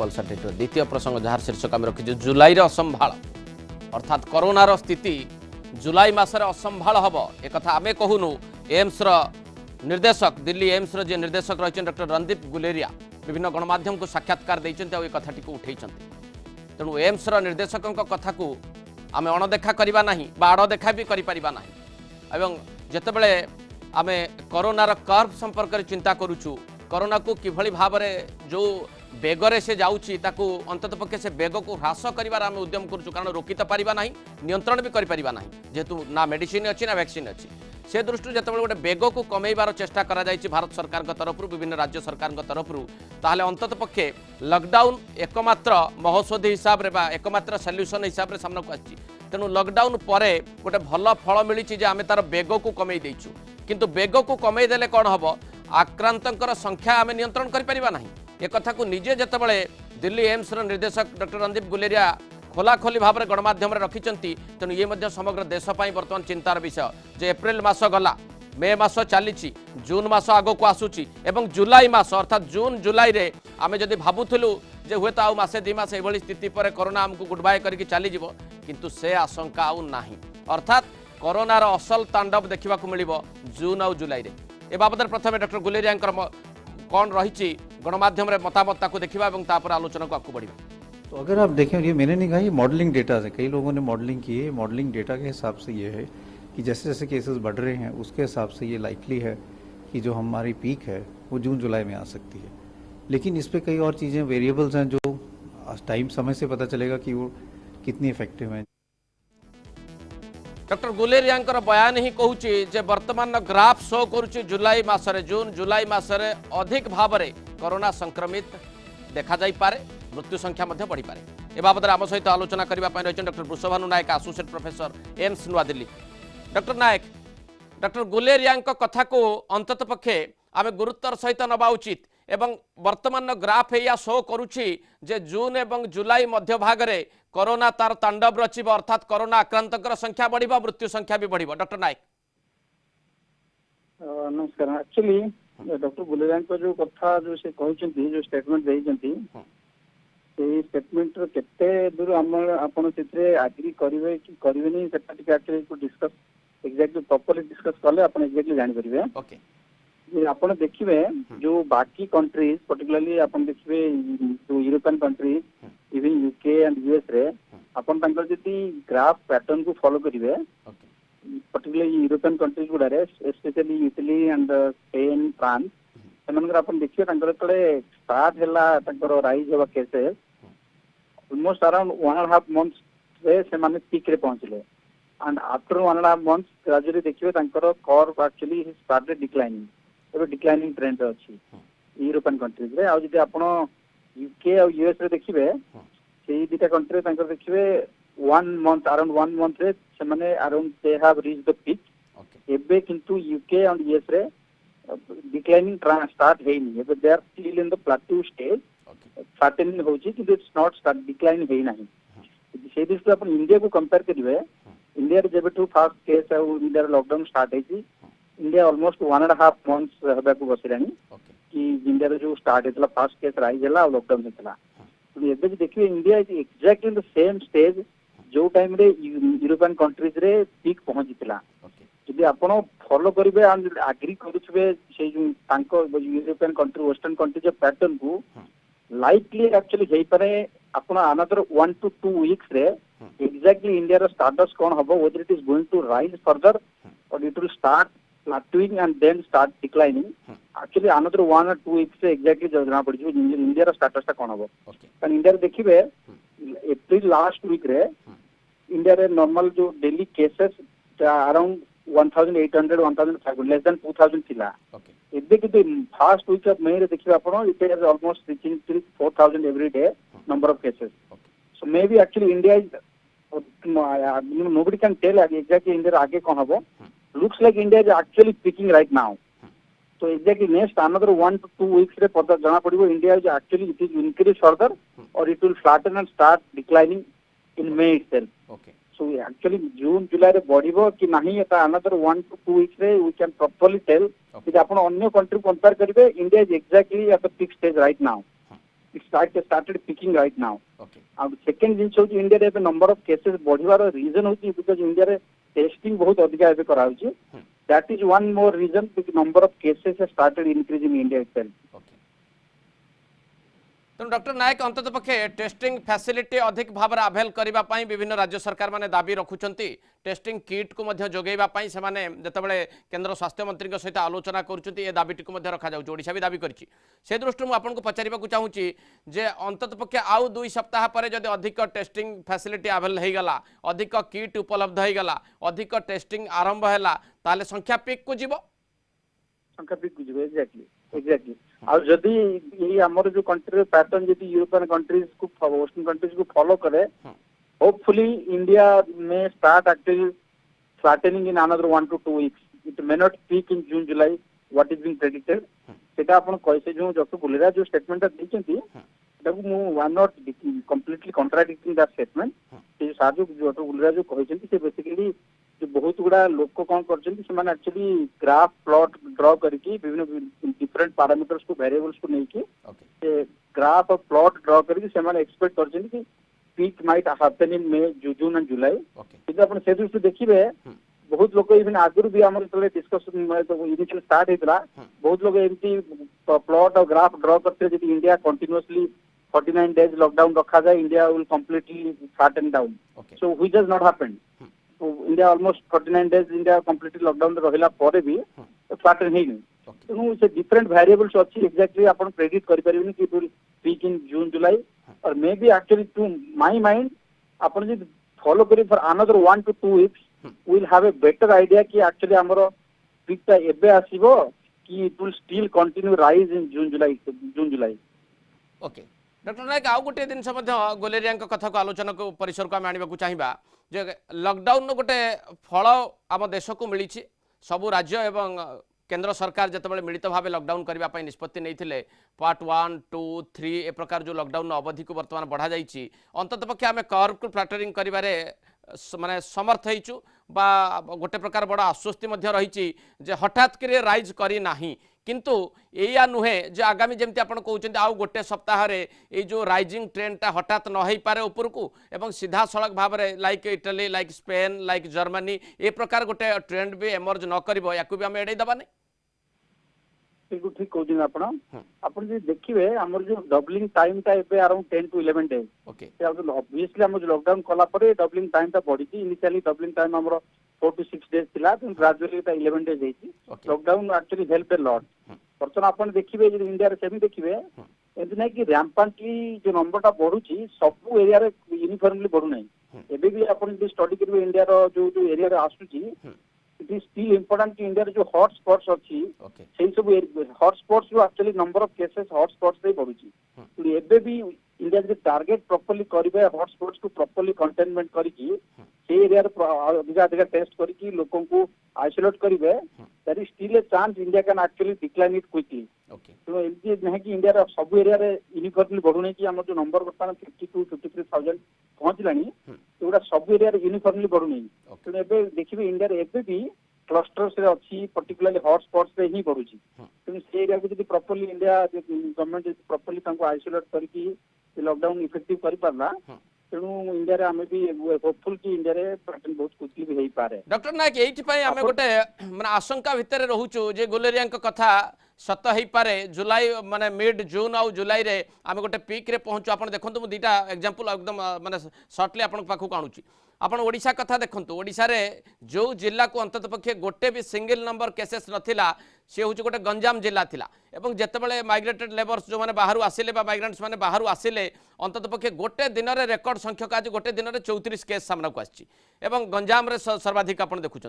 पल्साटेट द्वितीय प्रसंग जहाँ शीर्षक आम रखी जुलाई असंभाल अर्थात कोरोनार स्थिति जुलाई मासरे असंभाल हम एक आमे कहूनु एम्स निर्देशक दिल्ली एम्स जे निर्देशक रही डॉक्टर रणदीप गुलेरिया विभिन्न गणमाध्यम को साक्षात्कार देते और कथाटी उठे तेणु एम्स निर्देशक कथा को आम अणदेखा करवा ना आड़देखा भी करना एवं जितेबले आम कोरोनार कर्व संपर्क में चिंता करुचु कोरोना को किभली भाव में जो बेगरे से जाऊँगी अंतत पक्षे से बेग को ह्रास कर उद्यम करुचु कारण रोकी तो पारिबा नहीं नियंत्रण भी करिपारिबा नहीं जेहेतु ना मेडिसिन अच्छी ना वैक्सीन अच्छी से दृष्टि जितेबाला गोटे बेग को कमेबार चेष्टा करा जायछि भारत सरकार तरफ विभिन्न राज्य सरकार तरफ ताहले अंतत पक्षे लॉकडाउन एकमात्र महौषधि हिसाब रे बा एकमात्र सल्यूशन हिसाब रे सामना को आछि तेणु लॉकडाउन पर गोटे भल फल मिली आम तार बेग को कमे देचु किंतु बेग को कमे देले कौन हम आक्रांतर संख्या आम नियंत्रण करिपारिबा नहीं एक कथा को निजे जितेबाला दिल्ली एम्स निर्देशक डॉक्टर रणदीप गुलेरिया खोलाखोली भाव में गणमाध्यम रखिंट तेणु ये समग्र देश बर्तमान चिंतार विषय जे एप्रिल मास गला मे मास चली जून मास आग को आसूची एवं जुलाई मास अर्थात जून जुलाई रे आमे जदि भाबुथुलु जे हुए तो आउ मासे दि मास एभली स्थिति पर कोरोना आमको गुड बाय करके चली जिवो किंतु से आशंका आउ नाही अर्थात कोरोनार असल तांडव देखा मिलिबो जून आउ जुलाई रे ए बाबद प्रथम डॉक्टर गुलेरिया कौन रही गणमाध्यम मतामत को देखा और आलोचना को आगे बढ़ा। तो अगर आप देखें ये मैंने नहीं कहा ये मॉडलिंग डेटा है कई लोगों ने मॉडलिंग की है मॉडलिंग डेटा के हिसाब से ये है कि जैसे जैसे केसेस बढ़ रहे हैं उसके हिसाब से ये लाइकली है कि जो हमारी पीक है वो जून जुलाई में आ सकती है लेकिन इस पर कई और चीज़ें वेरिएबल्स हैं जो टाइम समय से पता चलेगा कि वो कितनी इफेक्टिव हैं। डॉक्टर गुलेरिया बयान ही कहूँ जे वर्तमान ग्राफ शो करुच्ची जुलाई मसरे जून जुलाई मसरे अधिक भाव में कोरोना संक्रमित देखा जाई पारे मृत्यु संख्या बढ़ी पारे ए बाबद आम सहित आलोचना करने रही डॉक्टर वृषभानु नायक एसोसिएट प्रोफेसर एम्स नुआ दिल्ली। डॉक्टर नायक डॉक्टर गुलेरिया कथा को अंतत पक्षे आम गुरुत्वर सहित नवा उचित एवं वर्तमान ग्राफ या शो करुच्ची जे जून एवं जुलाई मध्य भाग में कोरोना तार तांडव रचिब अर्थात कोरोना आक्रांतकर संख्या बढ़ मृत्यु संख्या भी बढ़। डॉक्टर नायक नमस्कार एक्चुअली डॉक्टर गुलेरिया जो कथा जो से कहते जो स्टेटमेंट देइचंती से स्टेटमेंट केते दूर आपण से एग्री करेंगे कि करेंगे actually discuss exactly properly discuss कले आप एक्जाक्टली जान पारे ओके आप देखिए जो बाकी कंट्रीज पर्टिकुलरली आप देखिए जो European countries even UK and US रे अपन तांकर जति ग्राफ पैटर्न को फॉलो करिवे पर्टिकुलरली यूरोपियन कंट्रीज गुडारे specially Italy and Spain France सेमानकर अपन देखिए तांकर तळे स्टार्ट हैला तांकर राइज हेबा केसेस ऑलमोस्ट अराउंड 1.5 मंथ्स रे से माने पीक रे पहुंचले एंड आफ्टर 1.5 मंथ्स ग्रेजुअली देखिए तांकर कर्व एक्चुअली स्टार्टेड डिक्लाइनिंग एबे डिक्लाइनिंग ट्रेंड अछि यूरोपियन कंट्रीज रे आ जदि आपण यूके और यूएस रे देखिबे सेही दिटा कंट्री तांकर देखिबे 1 मंथ अराउंड 1 मंथ रे से माने around they have reach the peak एबे किंतु यूके एंड यूएस रे डिक्लाइनिंग स्टार्ट हेनी एबे they are still in the plateau stage flattening होची कि इट्स नॉट स्टार्ट डिक्लाइन हेई नाही से दृष्टि अपन इंडिया को कंपेयर करिवे इंडिया रे जेबे टू फास्ट केस आ इंडिया रे लॉकडाउन स्टार्ट हेची इंडिया ऑलमोस्ट 1.5 मंथ्स हेबा को बसिलानी कि इंडिया रे जो स्टार्ट हेतला फास्ट केस राइज हैला और लॉकडाउन हेतला तो एबे देखिए India is exactly in the same stage जो टाइम रे यूरोपियन कंट्रीज रे पीक पहुंचीतला जदि आपण फॉलो करिवे एंड एग्री करूछबे से जो तांको यूरोपियन कंट्री वेस्टर्न कंट्री जो पैटर्न को लाइकली एक्चुअली हेई पारे आपण अनदर 1 to 2 वीक्स रे एग्जैक्टली इंडिया रो स्टेटस कोन हबो whether it is going to rise further और it will start plateauing and then start declining actually another 1 or 2 weeks से exactly जना पड़ी जो इंडिया रो स्टेटस ता कोन हबो कारण इंडिया रे देखिबे अप्रैल लास्ट वीक रे इंडिया रे नॉर्मल जो daily cases around 1800 1500 less than 2000 थिला एबे कि फर्स्ट वीक ऑफ मई रे देखिबे आपण it is almost reaching 4000 every day number of cases so may be actually India is nobody can tell exactly India आगे कोन हबो looks like India is actually peaking right now. So exactly next another 1 to 2 weeks रे पता जाना पड़िबो India is actually it is increase further or it will flatten and start declining in May itself. Okay. So actually June July रे बढ़िबो कि नहीं एटा another 1 to 2 weeks रे we can properly tell कि आपण अन्य कंट्री कंपेयर करिवे India is exactly at the peak stage right now. started peaking right now. Okay अब second जिन होची इंडिया रे नंबर ऑफ केसेस बढ़िवार रीजन होची बिकॉज इंडिया रे टेस्टिंग बहुत अधिक एबे करा होची. That is one more reason number of cases has started increasing in India itself. Okay तेणु डॉक्टर नायक अंतत पक्षे टेस्टिंग फैसिलिटी अधिक भाव में आभेल करने विभिन्न राज्य सरकार मैंने दाबी रखुंट टेस्टिंग किट को जोगेवाई से जितेबाला केंद्र स्वास्थ्य मंत्री सहित आलोचना कर दाबीटी को रखा ओडिशा भी दाबी करी से दृष्टि आपको पचार चाहूँगी जे अंतत पक्षे आउ 2 सप्ताह पर जब अधिक टेस्टिंग फैसिलिटी आभेल होगा अधिक किट उपलब्ध होगा अधिक टेस्टिंग आरंभ है संख्या पीक को जीव संख्या पीक को जीव एग्जैक्टली और जदि ये हमर जो कंट्री पैटर्न जदि यूरोपियन कंट्रीज को वेस्टर्न कंट्रीज को फॉलो करे होपफुली इंडिया में start actually flattening in another 1 to 2 weeks. It may not peak in June July what is being predicted. सेटा आपण कैसे जो डॉक्टर गुलेरा जो स्टेटमेंट देछंती ताकू मु I am not completely contradicting that statement. से साजो जो डॉक्टर गुलेरा जो कहछंती से बेसिकली जो बहुत गुड़ा लोक कौन करछंती से माने एक्चुअली ग्राफ प्लॉट ड्रॉ करके विभिन्न डिफरेंट पैरामीटर्स को वेरिएबल्स को नहीं के ग्राफ और प्लॉट ड्रॉ करके से माने एक्सपेक्ट करछंती कि peak might happen in May June and July. किंतु आपण से दृष्टि देखिबे बहुत लोग इवन आगुर भी हमर तले डिस्कशन तो इनिशियल स्टार्ट हेतला बहुत लोग एमती प्लॉट और ग्राफ ड्रॉ करते जदि इंडिया कंटीन्यूअसली 49 डेज लॉकडाउन रखा जाए India will completely flatten down. So which has not happened. तो India almost 49 days India completely lockdown रहिला परे भी फ्लैटन हेई नहीं. तेणु से डिफरेंट वेरिएबल्स अच्छी एक्जाक्टली आपण प्रेडिक्ट करि परिबनी कि it will peak in June July और maybe actually to my mind आपण जे फॉलो करी for another 1 to 2 weeks we'll have a better idea कि एक्चुअली हमरो पीक ता एबे आसीबो कि it will still continue rise in June July. Okay doctor Nayak आउ गोटे जिन गोलेरिया कथा को आलोचना को परिसर को आम आने चाहिए जे लॉकडाउन गोटे फल आम देश को मिली सबू राज्य एवं केंद्र सरकार जितेबाला मिलित भाव लॉकडाउन करने निष्पत्ति नहीं पार्ट 1, 2, 3 ए प्रकार जो लॉकडाउन अवधि को बर्तमान बढ़ा जाइए अंतत पक्षे आम कर्व को फ्लैटरिंग करिबारे माने समर्थ होइछु बा गोटे प्रकार बड़ा आश्वस्ति रही हठात करे राइज करी नाही किंतु या नुहे जे आगामी जमती आपण कहउछन्ती आउ गोटे सप्ताह रे ए जो राइजिंग ट्रेंड हठात न होई पारे ऊपर को एवं सीधा सड़क भाव में like Italy like Spain like Germany ए प्रकार गोटे ट्रेंड भी एमर्ज न करिवो याकू भी हम एडै दबानी. ठीक कहउछन आपण जे देखिबे हमर जो डबलिंग टाइम ता एबे around 10 to 11 days. Okay obviously हम जो लॉकडाउन कला परे डबलिंग टाइम ता बढ़ी इनिशियली डबलिंग टाइम हमर 4 to 6 डेज थिला ग्रेजुअली ता 11 डेज हेची. Lockdown actually help a lot. बर्तन आपण देखिबे जे इंडिया रे सेमी देखिबे एमती नहीं कि रैम्पेंटली जो नंबर ता बढ़ुची सब एरिया रे यूनिफॉर्मली बढ़ु नहीं. एबे भी आपण जे स्टडी करबे इंडिया रो जो जो एरिया रे आसुची इट इज स्टिल इंपोर्टेंट कि इंडिया रे जो हॉट स्पॉट्स अछि सेही सब हॉट स्पॉट्स जो actually number of cases hot spots रे बढ़ुची. तो एबे भी इंडिया जे टारगेट प्रॉपर्ली करबे हॉट स्पॉट्स को प्रॉपर्ली कंटेनमेंट करिकी से एरिया रे अधिक अधिक टेस्ट करिकी लोगों को आइसोलेट करिवे there is still a chance India can actually decline it quickly. तो एमती नहीं कि इंडिया रे सब एरिया रे यूनिफॉर्मली बढ़ु नहीं कि हमर जो नंबर बर्तमान 52-53,000 पहुंचलानी तो सब एरिया रे यूनिफॉर्मली बढ़ु नहीं. तो एबे देखिबे इंडिया रे एबे भी क्लस्टर्स रे अच्छी पर्टिकुलरली हॉट स्पॉट्स रे ही बढ़ुची. तो से एरिया को जदी प्रॉपर्ली इंडिया गवर्नमेंट प्रॉपर्ली तांको आइसोलेट करके लॉकडाउन इफेक्टिव करि पारला तेणु इंडिया रे आमे भी होपफुल कि इंडिया रे पैटर्न बहुत क्विकली भी हेई पारे. डॉक्टर नायक एइथि पई आमे गोटे माने आशंका भितर रहूछु जे गोलेरिया कथा सत हो पारे जुलाई माने मिड जून आउ जुलाई रे आमे गोटे पीक रे पहुंचु. आपण देखंतु मु दीटा एग्जांपल एकदम माने शॉर्टली आपण पाखु काणुची. आपण ओडिशा कथा देखंतु ओडिशा रे जो जिला को अंतत पक्षे गोटे भी सिंगल नंबर केसेस नथिला सी हूँ गोटे गंजाम जिला थिला एवं जेतेबेले माइग्रेटेड लेबर्स जो मैंने बाहर आसिले माइग्रेंट्स मैंने बाहर आसिले अंतत पक्षे गोटे दिन में रेकर्ड संख्यक आज गोटे दिन में 34 केस सामना को आसी गंजाम रे सर्वाधिक आप देखुं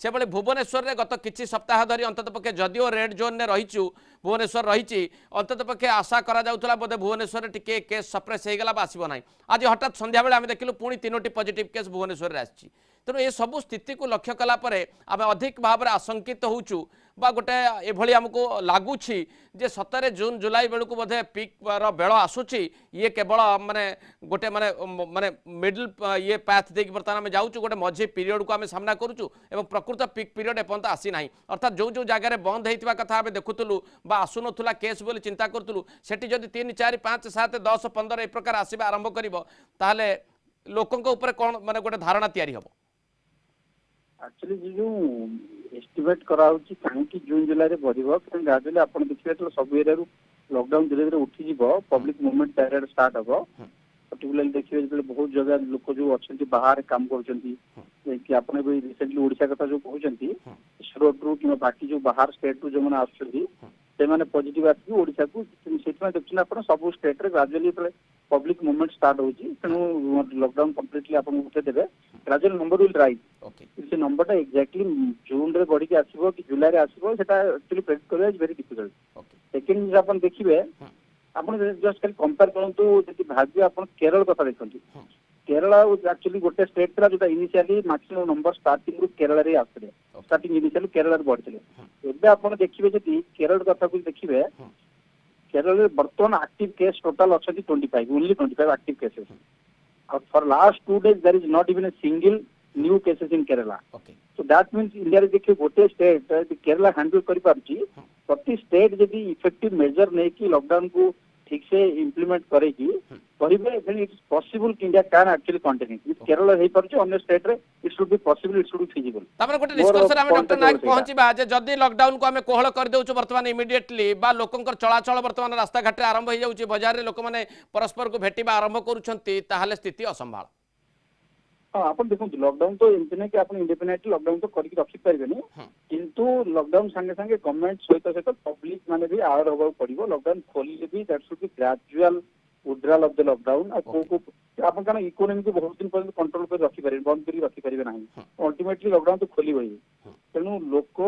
से भाई भुवनेश्वर में गत किसी सप्ताह धरी अंतत पक्षे जदिओ रेड जोन में रहीचु भुवनेश्वर रही अंतत पक्षे आशा करा बोधे भुवनेश्वर टिके केस सप्रेस होगा आसब ना आज हठात संध्या बेले आम देखिलु पुणी 3टी पॉजिटिव केस भुवनेश्वर आसी तेणु ये सब स्थिति को लक्ष्य कला आम अधिक भाव में आशंकित होचु बा गोटे एभली आमको लगुच जे सतरे जून जुलाई बेलू बोधे पिक बेल आसूची ये केवल माने गोटे माने माने मिडल ये पाथ देक बर्तमान आम जाऊँ गोटे मझी पीरियड को आम सामना करूँ और प्रकृत पिक पीरियड एपर्यंत आसी ना अर्थात जो जो जगह बंद होता कथा आम देखुलु आसुना केस बोली चिंता करूँ सेठी जदि 3 4 5 7 10 15 ए प्रकार आसवा आरंभ कर लोकों ऊपर कौन माने गोटे धारणा तैयारी हम एक्चुअली जो एस्टिमेट कराउची काहेकि जून जुलाई रे बढ़िबो ग्रेजुअली आपण देखिबे तो सब एरिया रु लॉकडाउन धीरे धीरे उठी जीवो पब्लिक मूवमेंट पीरियड स्टार्ट हबो पर्टिकुलरली देखिबे जे बहुत जगह लोक जो अछंती बाहर काम करछंती कि आपण भी रिसेंटली ओडिशा कथा जो कहउछंती सूरत रु कि बाकी जो बाहर स्टेट रु जो माने आछंती से माने पॉजिटिव आसी ओडिशा को सेटमा देखछन आपण सब स्टेट रे ग्रेजुअली पब्लिक मूवमेंट स्टार्ट होची तेनु लॉकडाउन कंप्लीटली आपण उठे देबे ग्रेजुअल नंबर विल राइज से नंबर टा एक्जेक्टली जून रे बढ़ी के आसीबो कि जुलाई रे आसीबो सेटा एक्चुअली प्रेडिक्ट करबा इज वेरी डिफिकल्ट सेकंड जे आपण देखिबे आपण जस्ट खाली कंपेयर करंतु जति भाग्य आपण केरल कथा देखंतु केरल एक्चुअली गोटे स्टेट था जोटा इनिशियली मैक्सिमम नंबर स्टार्टिंग रु केरल रे आसले स्टार्टिंग इनिशियली केरल रे बढ़थिले एबे आपण देखिबे जति केरल कथा को देखिबे केरल रे वर्तमान एक्टिव केस टोटल अछि 25 ओनली 25 एक्टिव केसेस और for last 2 days there is not even a single new cases in Kerala. So that means India रे देखिए गोटे स्टेट केरला हैंडल करि पारची प्रति स्टेट जदी इफेक्टिव मेजर नै कि लॉकडाउन को ठीक से इंप्लीमेंट करेगी करिबे देन इट इज पॉसिबल कि India can actually continue if Kerala हे परची अन्य स्टेट रे it should be possible it should be feasible तापर गोटे निष्कर्ष रे डॉक्टर नायक पहुंचीबा जे जदी लॉकडाउन को हमें कोहळ कर देउछु वर्तमान इमीडिएटली बा लोकंकर चलाचल वर्तमान रास्ता घाट रे आरंभ हो जाउची बाजार रे लोक माने परस्पर को भेटिबा आरंभ करूछंती ताहाले स्थिति असंभाळ हाँ आप देखो लॉकडाउन तो एमती नहीं कि आप इंडिपेंडेंटली लॉकडाउन तो करके रखी पारे किंतु लॉकडाउन संगे संगे गवर्नमेंट सहित सहित पब्लिक माने भी आवर होगा पड़ो लॉकडाउन खोलिले भी that should be gradual withdrawal of the lockdown आप कारण इकोनॉमी को बहुत दिन पर्यंत कंट्रोल कर रखी पारे बंद कर रखी पारे ना अल्टीमेटली लॉकडाउन तो खोली वही तेणु लोक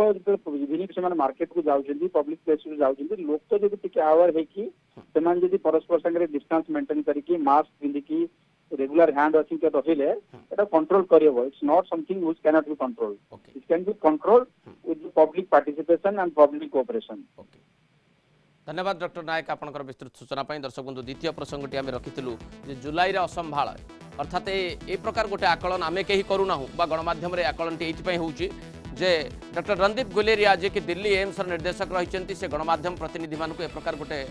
इवनिंग से मार्केट को जाऊँ पब्लिक प्लेस को जाऊँ लोक तो जब आवर है परस्पर संगे डिस्टेंस मेंटेन करके मास्क पिंधिकी रेगुलर हैंड वाशिंग के रहिले एटा कंट्रोल करियो it's not something which can not be control it can be control with public participation and public cooperation धन्यवाद डॉक्टर नायक आपनकर विस्तृत सूचना पाई दर्शक बंधु द्वितीय प्रसंगटी आम रखिलु जे जुलाई रे असंभाळ अर्थात ए प्रकार गोटे आकलन आमे केही करूना बा गणमाध्यम रे आकलनटी एथि होउची जे डॉक्टर रणदीप गुलेरिया जे कि दिल्ली एम्स निर्देशक रहिचंती से गणमाध्यम प्रतिनिधि मानक ए प्रकार गोटे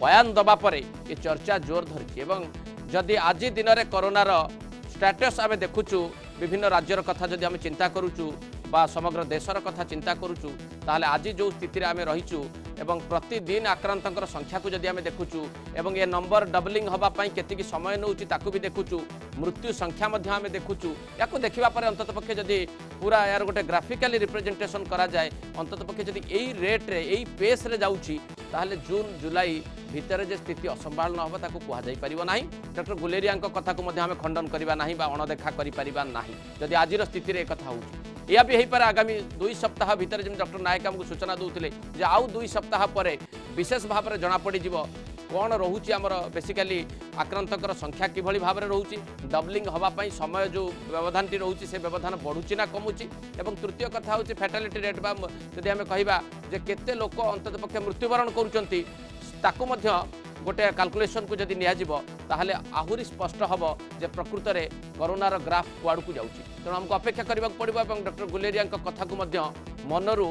बयान दबा परे ये चर्चा जोर धरिछि एवं जदि आज दिन में कोरोनार स्टेटस आम देखुचु विभिन्न राज्यर कथा जदि आम चिंता करूचु बा समग्र देशर कथा चिंता करूचु ताहले आज जो स्थिति आम रहीचु एवं प्रतिदिन आक्रांतर संख्या को जदि आम देखुचु एवं ये नंबर डबलिंग होगापाई केतिकी समय नौची ताकू भी देखुचु मृत्यु संख्या आम देखुचु या देखा पर अंतत पक्षे जदि पूरा यार गोटे ग्राफिकाली रिप्रेजेंटेशन करा जाए अंतत पक्षे जदि यही रेट रे यही पेस रे जाउची ताहले जून जुलाई भितर जे स्थिति असंभाल न होबा ताकू कुहा जाई परिबो नाही डॉक्टर गुलेरिया कथा को आम खंडन करबा नाही बा अणदेखा करि परिबा नाही जदि आजिर स्थिति रे कथा होउची या भी पर आगामी 2 सप्ताह भीतर जब डॉक्टर नायक आमको सूचना दूसरे जे आउ 2 सप्ताह पर विशेष भाव में जना पड़ कौन रोचे आमर बेसिकाली आक्रांतर संख्या किभली भाव में रोचे डबलिंग होगापाई समय जो व्यवधान टी रोचे से व्यवधान बढ़ुची ना कमुची एवं तृतीय कथा हूँ फैटालिटी रेट बा जदि आम कहवा जे केते लोक अंतत पक्षे मृत्युवरण करुँच ताकू गोटे कैलकुलेशन को जदि नियाजिबो ताहले आहुरी स्पष्ट हम जे प्रकृत में कोरोनार ग्राफ कुआड़ को जाऊँगी तेणु आमको अपेक्षा करने पड़ो और डॉक्टर गुलेरिया कथा को मनरू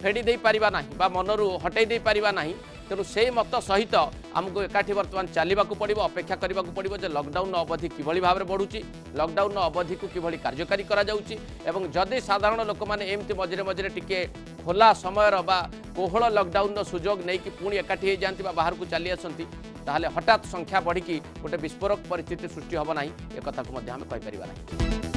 फेड़ी दे पारिबा नाही बा मनरू हटई दे पारिबा नाही तेणु से मत सहित आमको एकाठी वर्तमान चलने को पड़ो अपेक्षा करने को पड़ो लॉकडाउन अवधि किभली भाव में बढ़ुची लॉकडाउन अवधि को किभली कार्यकारी करा जाउची एवं जदि साधारण लोक मैंने एमती मझे मझे टिके खोला समय बा कोहल लॉकडाउन सुजोग नहीं कि पुणी एकाठी हो जाती बाहर को चली आसती ताहले हठात संख्या बढ़ी गोटे विस्फोरक परिस्थिति सृष्टि हम ना एक कथा को आम कहीपर ना।